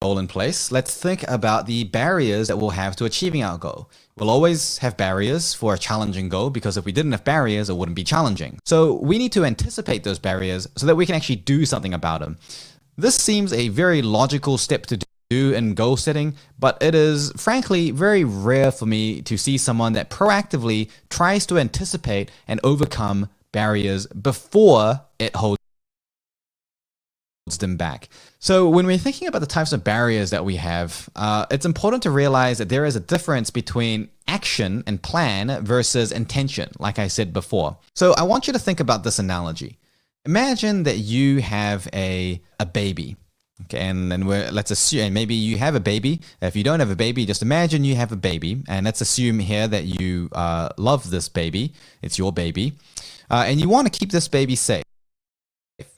goal in place, let's think about the barriers that we'll have to achieving our goal. We'll always have barriers for a challenging goal because if we didn't have barriers, it wouldn't be challenging. So we need to anticipate those barriers so that we can actually do something about them. This seems a very logical step to do in goal setting, but it is frankly very rare for me to see someone that proactively tries to anticipate and overcome barriers before it holds them back. So when we're thinking about the types of barriers that we have, it's important to realize that there is a difference between action and plan versus intention, like I said before. So I want you to think about this analogy. Imagine that you have a baby. Okay, and let's assume maybe you have a baby. If you don't have a baby, just imagine you have a baby, and let's assume here that you love this baby. It's your baby, and you want to keep this baby safe.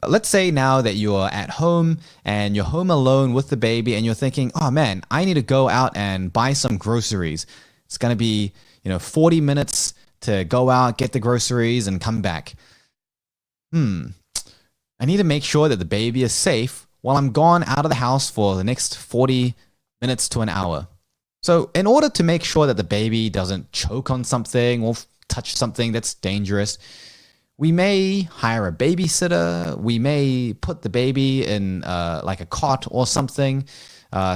Let's say now that you're at home and you're home alone with the baby and you're thinking, oh man, I need to go out and buy some groceries. It's going to be, 40 minutes to go out, get the groceries and come back. I need to make sure that the baby is safe while I'm gone out of the house for the next 40 minutes to an hour. So in order to make sure that the baby doesn't choke on something or touch something that's dangerous, we may hire a babysitter. We may put the baby in like a cot or something,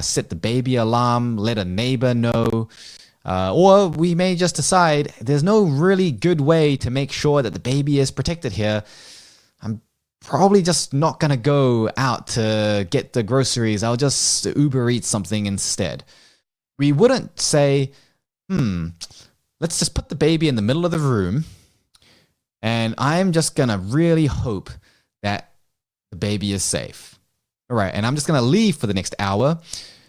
set the baby alarm, let a neighbor know. Or we may just decide there's no really good way to make sure that the baby is protected here. I'm probably just not going to go out to get the groceries. I'll just Uber Eat something instead. We wouldn't say, let's just put the baby in the middle of the room. And I'm just going to really hope that the baby is safe. All right. And I'm just going to leave for the next hour.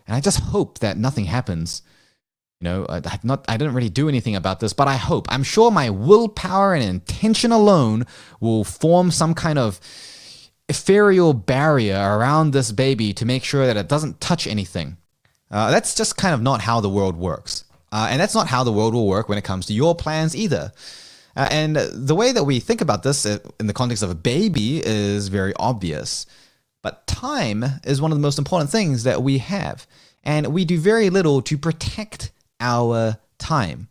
And I just hope that nothing happens. I didn't really do anything about this, but I hope. I'm sure my willpower and intention alone will form some kind of ethereal barrier around this baby to make sure that it doesn't touch anything. That's just kind of not how the world works. And that's not how the world will work when it comes to your plans either. And the way that we think about this in the context of a baby is very obvious. But time is one of the most important things that we have. And we do very little to protect our time.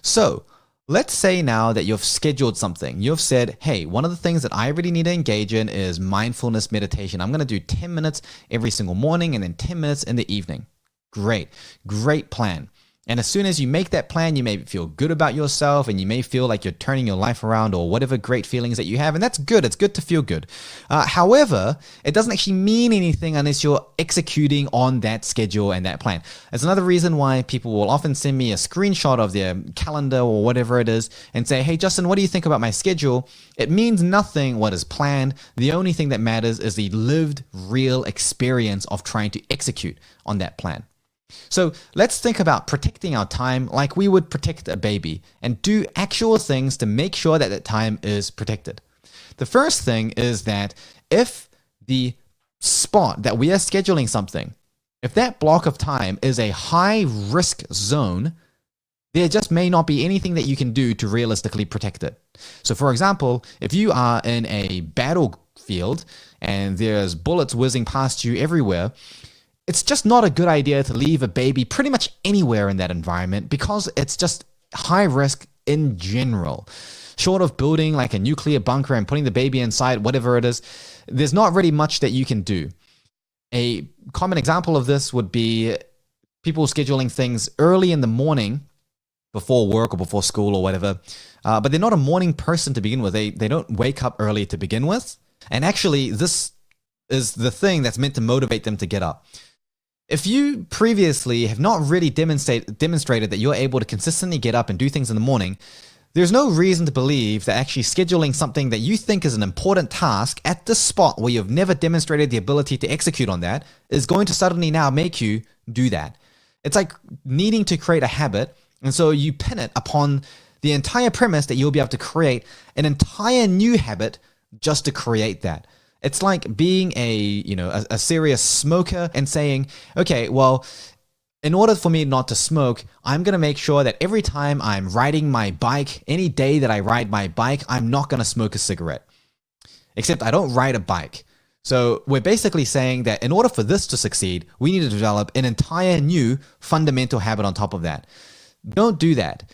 So let's say now that you've scheduled something. You've said, hey, one of the things that I really need to engage in is mindfulness meditation. I'm going to do 10 minutes every single morning and then 10 minutes in the evening. Great plan. And as soon as you make that plan, you may feel good about yourself and you may feel like you're turning your life around or whatever great feelings that you have. And that's good. It's good to feel good. However, it doesn't actually mean anything unless you're executing on that schedule and that plan. It's another reason why people will often send me a screenshot of their calendar or whatever it is and say, hey, Justin, what do you think about my schedule? It means nothing what is planned. The only thing that matters is the lived, real experience of trying to execute on that plan. So let's think about protecting our time like we would protect a baby and do actual things to make sure that that time is protected. The first thing is that if the spot that we are scheduling something, if that block of time is a high risk zone, there just may not be anything that you can do to realistically protect it. So for example, if you are in a battlefield and there's bullets whizzing past you everywhere, it's just not a good idea to leave a baby pretty much anywhere in that environment because it's just high risk in general. Short of building like a nuclear bunker and putting the baby inside, whatever it is, there's not really much that you can do. A common example of this would be people scheduling things early in the morning before work or before school or whatever, but they're not a morning person to begin with. They don't wake up early to begin with. And actually, this is the thing that's meant to motivate them to get up. If you previously have not really demonstrated that you're able to consistently get up and do things in the morning, there's no reason to believe that actually scheduling something that you think is an important task at this spot where you've never demonstrated the ability to execute on that is going to suddenly now make you do that. It's like needing to create a habit, and so you pin it upon the entire premise that you'll be able to create an entire new habit just to create that. It's like being a serious smoker and saying, okay, well, in order for me not to smoke, I'm going to make sure that every time I'm riding my bike, any day that I ride my bike, I'm not going to smoke a cigarette. Except I don't ride a bike. So we're basically saying that in order for this to succeed, we need to develop an entire new fundamental habit on top of that. Don't do that.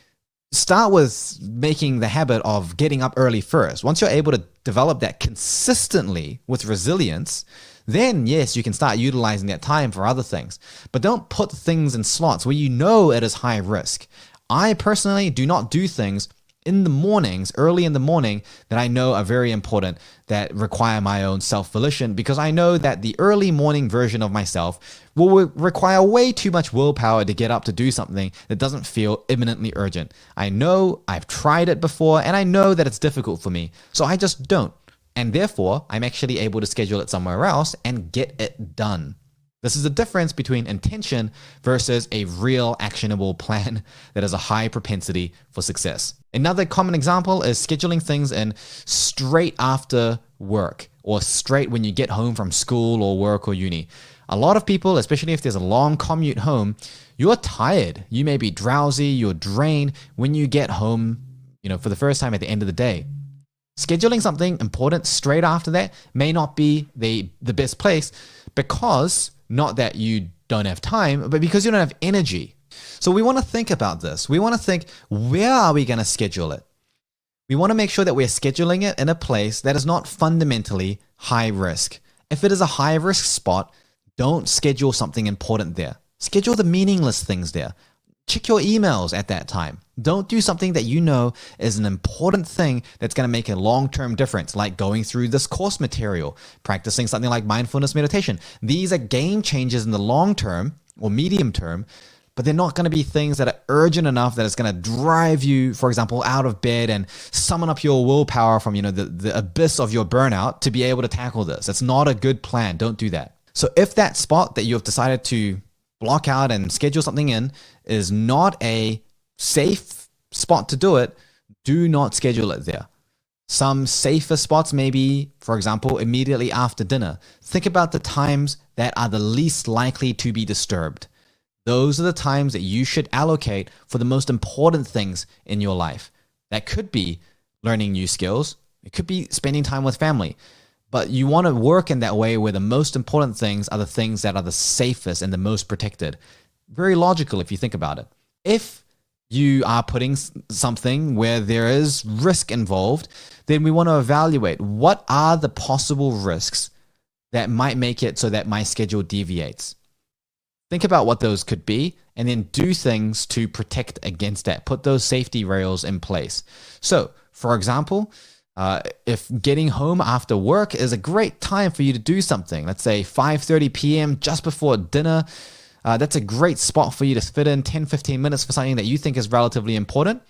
Start with making the habit of getting up early first. Once you're able to develop that consistently with resilience, then yes, you can start utilizing that time for other things. But don't put things in slots where you know it is high risk. I personally do not do things in the mornings, early in the morning, that I know are very important, that require my own self-volition, because I know that the early morning version of myself will require way too much willpower to get up to do something that doesn't feel imminently urgent. I know, I've tried it before, and I know that it's difficult for me, so I just don't. And therefore, I'm actually able to schedule it somewhere else and get it done. This is the difference between intention versus a real actionable plan that has a high propensity for success. Another common example is scheduling things in straight after work or straight when you get home from school or work or uni. A lot of people, especially if there's a long commute home, you're tired. You may be drowsy, you're drained when you get home, for the first time at the end of the day. Scheduling something important straight after that may not be the best place, because not that you don't have time, but because you don't have energy. So we want to think about this. We want to think, where are we going to schedule it? We want to make sure that we're scheduling it in a place that is not fundamentally high risk. If it is a high risk spot, don't schedule something important there. Schedule the meaningless things there. Check your emails at that time. Don't do something that you know is an important thing that's going to make a long-term difference, like going through this course material, practicing something like mindfulness meditation. These are game changers in the long term or medium term, but they're not going to be things that are urgent enough that it's going to drive you, for example, out of bed and summon up your willpower from the abyss of your burnout to be able to tackle this. It's not a good plan. Don't do that. So if that spot that you have decided to block out and schedule something in is not a safe spot to do it, do not schedule it there. Some safer spots may be, for example, immediately after dinner. Think about the times that are the least likely to be disturbed. Those are the times that you should allocate for the most important things in your life. That could be learning new skills. It could be spending time with family. But you want to work in that way where the most important things are the things that are the safest and the most protected. Very logical if you think about it. If you are putting something where there is risk involved, then we want to evaluate what are the possible risks that might make it so that my schedule deviates. Think about what those could be and then do things to protect against that. Put those safety rails in place. So, for example, if getting home after work is a great time for you to do something, let's say 5:30 p.m. just before dinner, that's a great spot for you to fit in 10-15 minutes for something that you think is relatively important.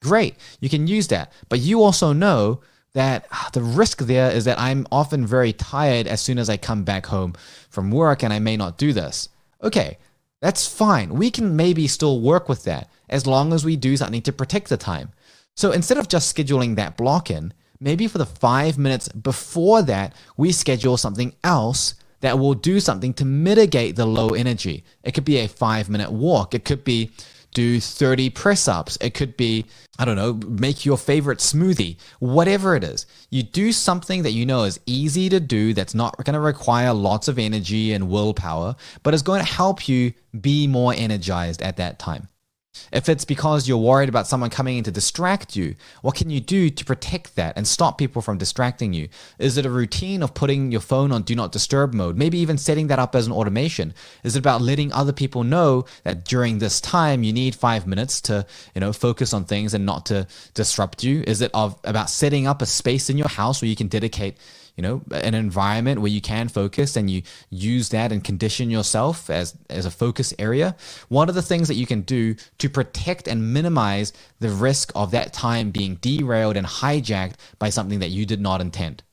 Great, you can use that. But you also know that the risk there is that I'm often very tired as soon as I come back home from work and I may not do this. Okay, that's fine. We can maybe still work with that as long as we do something to protect the time. So instead of just scheduling that block in, maybe for the 5 minutes before that, we schedule something else that will do something to mitigate the low energy. It could be a 5-minute walk. It could be do 30 press-ups. It could be, make your favorite smoothie. Whatever it is, you do something that you know is easy to do, that's not going to require lots of energy and willpower, but is going to help you be more energized at that time. If it's because you're worried about someone coming in to distract you, what can you do to protect that and stop people from distracting you? Is it a routine of putting your phone on do not disturb mode? Maybe even setting that up as an automation. Is it about letting other people know that during this time you need 5 minutes to, focus on things and not to disrupt you? Is it about setting up a space in your house where you can dedicate an environment where you can focus and you use that and condition yourself as a focus area? What are the things that you can do to protect and minimize the risk of that time being derailed and hijacked by something that you did not intend?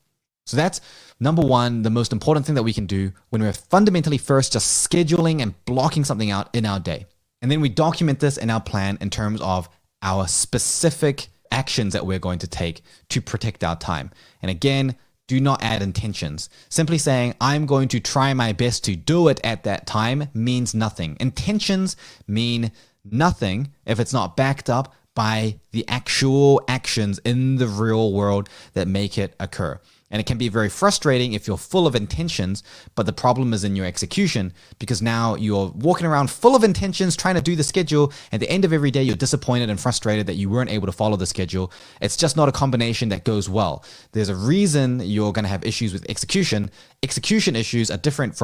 So that's number one, the most important thing that we can do when we're fundamentally first just scheduling and blocking something out in our day. And then we document this in our plan in terms of our specific actions that we're going to take to protect our time. And again, do not add intentions. Simply saying, I'm going to try my best to do it at that time means nothing. Intentions mean nothing if it's not backed up by the actual actions in the real world that make it occur. And it can be very frustrating if you're full of intentions, but the problem is in your execution, because now you're walking around full of intentions trying to do the schedule. At the end of every day, you're disappointed and frustrated that you weren't able to follow the schedule. It's just not a combination that goes well. There's a reason you're going to have issues with execution. Execution issues are different from